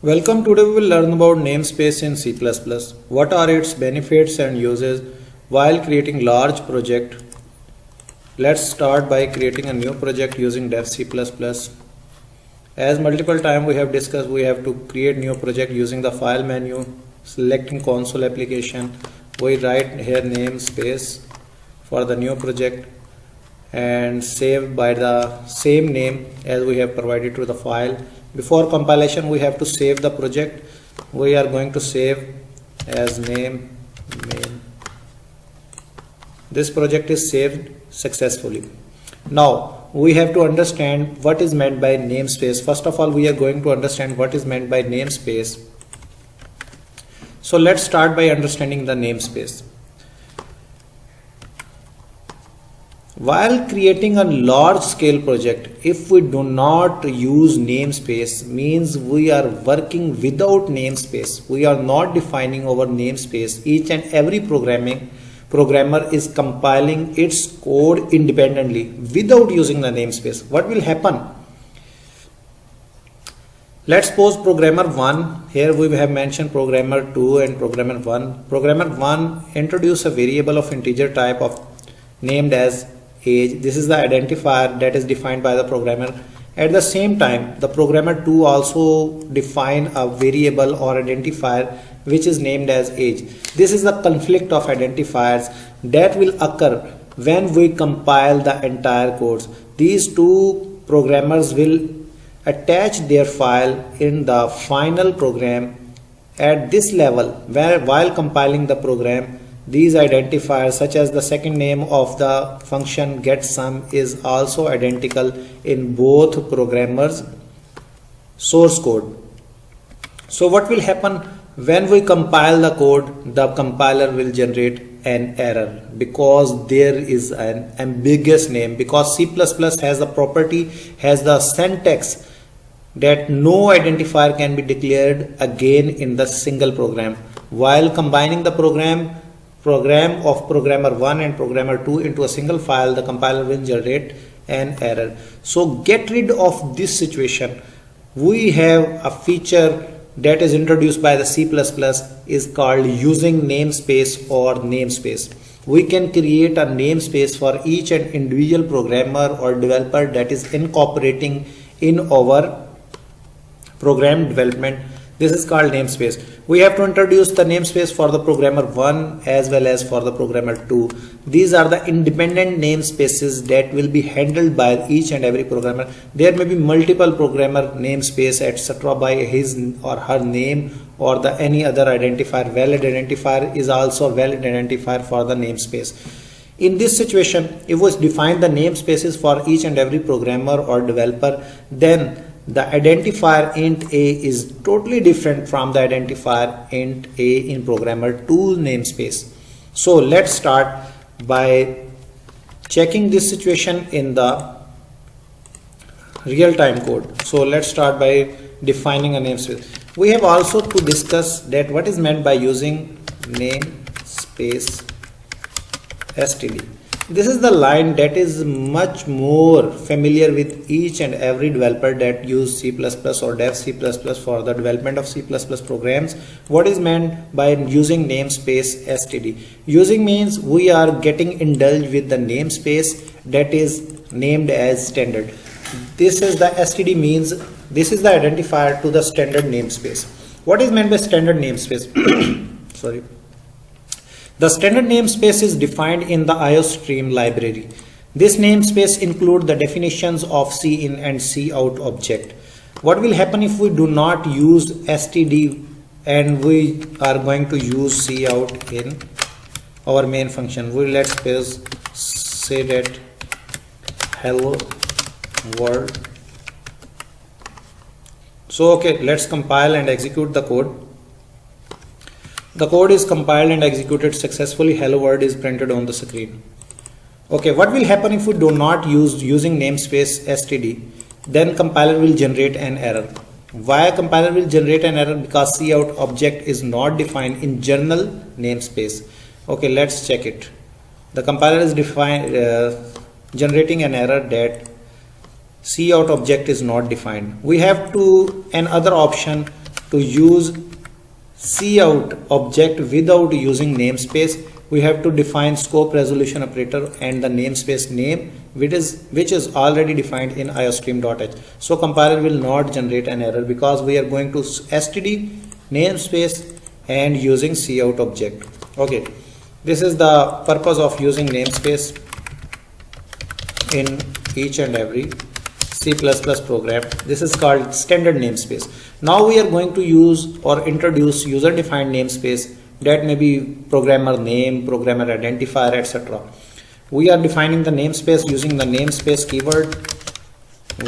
Welcome. Today we will learn about namespace in C++. What are its benefits and uses while creating large project. Let's start by creating a new project using dev C++. As multiple times we have discussed, we have to create new project using the file menu, selecting console application. We write here namespace for the new project and save by the same name as we have provided to the file. Before compilation we have to save the project. We are going to save as name main. This project is saved successfully. Now we have to understand what is meant by namespace. First of all, we are going to understand what is meant by namespace. So let's start by understanding the namespace. While creating a large scale project, if we do not use namespace, means we are working without namespace. We are not defining our namespace. Each and every programmer is compiling its code independently without using the namespace. What will happen? Let's suppose programmer 1, here we have mentioned programmer 2 and programmer 1. Programmer 1 introduce a variable of integer type of named as age. This is the identifier that is defined by the programmer. At the same time, the programmer 2 also define a variable or identifier which is named as age. This is the conflict of identifiers that will occur when we compile the entire codes. These two programmers will attach their file in the final program. At this level, while compiling the program, these identifiers such as the second name of the function getSum is also identical in both programmers' source code. So what will happen when we compile the code? The compiler will generate an error because there is an ambiguous name, because C++ has the property, has the syntax that no identifier can be declared again in the single program. While combining the program of programmer 1 and programmer 2 into a single file, the compiler will generate an error. So get rid of this situation. We have a feature that is introduced by the C++ is called using namespace or namespace. We can create a namespace for each and individual programmer or developer that is incorporating in our program development. This is called namespace. We have to introduce the namespace for the programmer 1 as well as for the programmer 2. These are the independent namespaces that will be handled by each and every programmer. There may be multiple programmer namespace etc. by his or her name or the any other identifier. Valid identifier is also a valid identifier for the namespace. In this situation, if we define the namespaces for each and every programmer or developer, then the identifier int a is totally different from the identifier int a in programmer 2 namespace. So let's start by checking this situation in the real-time code. So let's start by defining a namespace. We have also to discuss that what is meant by using namespace std. This is the line that is much more familiar with each and every developer that use C++ or dev C++ for the development of C++ programs. What is meant by using namespace std? Using means we are getting indulged with the namespace that is named as standard. This is the std means this is the identifier to the standard namespace. What is meant by standard namespace? Sorry. The standard namespace is defined in the IOStream library. This namespace includes the definitions of cin and cout object. What will happen if we do not use std and we are going to use cout in our main function? Let's say that hello world. So okay, let's compile and execute the code. The code is compiled and executed successfully. Hello world is printed on the screen. Okay, what will happen if we do not use using namespace std? Then compiler will generate an error. Why compiler will generate an error? Because cout object is not defined in general namespace. Okay, let's check it. The compiler is generating an error that cout object is not defined. We have to another option to use cout object without using namespace, we have to define scope resolution operator and the namespace name, which is already defined in iostream.h. So compiler will not generate an error because we are going to std namespace and using cout object. Okay, this is the purpose of using namespace in each and every C++ program. This is called standard namespace. Now we are going to use or introduce user defined namespace, that may be programmer name, programmer identifier, etc. We are defining the namespace using the namespace keyword.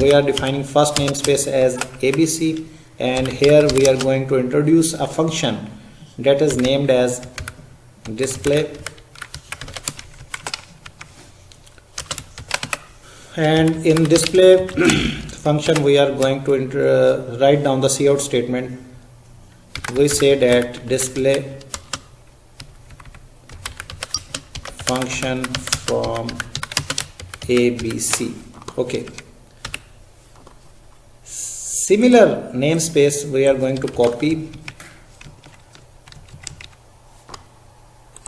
We are defining first namespace as ABC, and here we are going to introduce a function that is named as display, and in display function we are going to write down the cout statement. We say that display function from ABC. Okay, similar namespace we are going to copy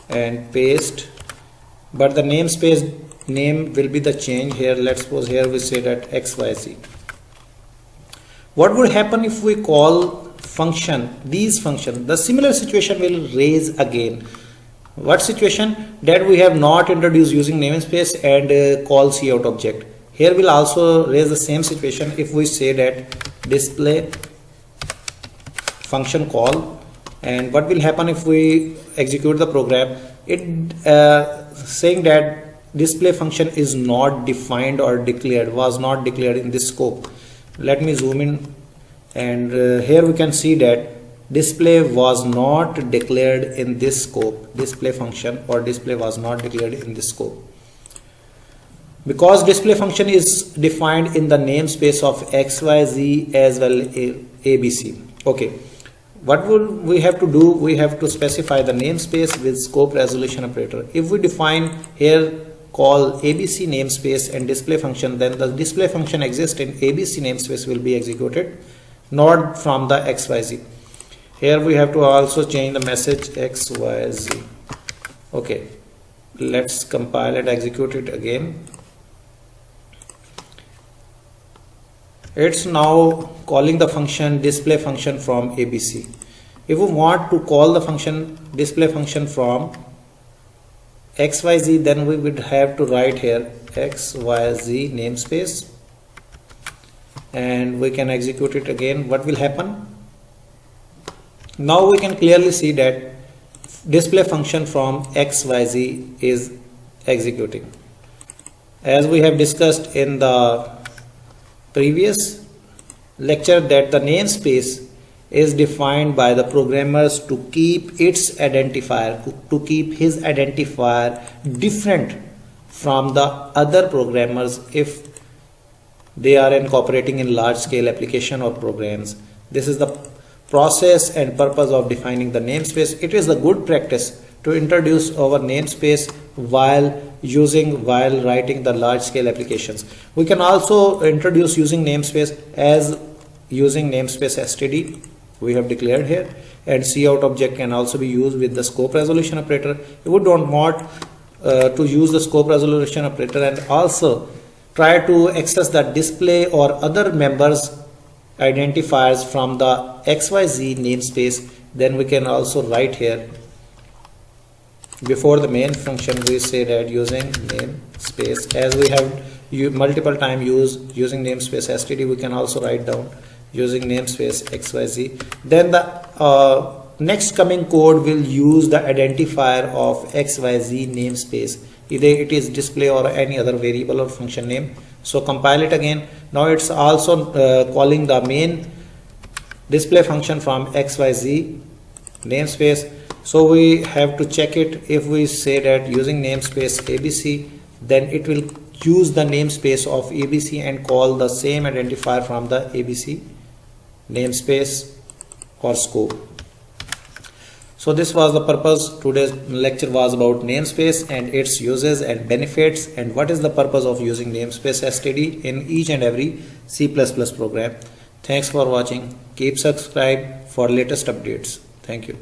and paste, but the namespace name will be the change here. Let's suppose here we say that XYZ. What would happen if we call these functions? The similar situation will raise again. What situation? That we have not introduced using namespace and call cout object. Here will also raise the same situation if we say that display function call, and what will happen if we execute the program? It saying that display function is not defined or declared, was not declared in this scope. Let me zoom in, and here we can see that display was not declared in this scope. Display function or display was not declared in this scope because display function is defined in the namespace of XYZ as well ABC. Okay, what would we have to do? We have to specify the namespace with scope resolution operator. If we define here call ABC namespace and display function, then the display function exists in ABC namespace will be executed, not from the XYZ. Here we have to also change the message XYZ. Okay, let's compile and execute it again. It's now calling the function display function from ABC. If we want to call the function display function from XYZ, then we would have to write here XYZ namespace, and we can execute it again. What will happen? Now we can clearly see that display function from XYZ is executing. As we have discussed in the previous lecture, that the namespace is defined by the programmers to keep its identifier, to keep his identifier different from the other programmers if they are incorporating in large scale application or programs. This is the process and purpose of defining the namespace. It is a good practice to introduce our namespace while writing the large scale applications. We can also introduce using namespace as using namespace std we have declared here, and cout object can also be used with the scope resolution operator. If we don't want to use the scope resolution operator and also try to access the display or other members identifiers from the XYZ namespace, then we can also write here before the main function we say that using namespace, as we have multiple time using namespace std, we can also write down using namespace XYZ. Then the next coming code will use the identifier of XYZ namespace, either it is display or any other variable or function name. So compile it again. Now it's also calling the main display function from XYZ namespace. So we have to check it. If we say that using namespace ABC, then it will use the namespace of ABC and call the same identifier from the ABC namespace or scope. So this was the purpose. Today's lecture was about namespace and its uses and benefits, and what is the purpose of using namespace std in each and every C++ program. Thanks for watching. Keep subscribe for latest updates. Thank you.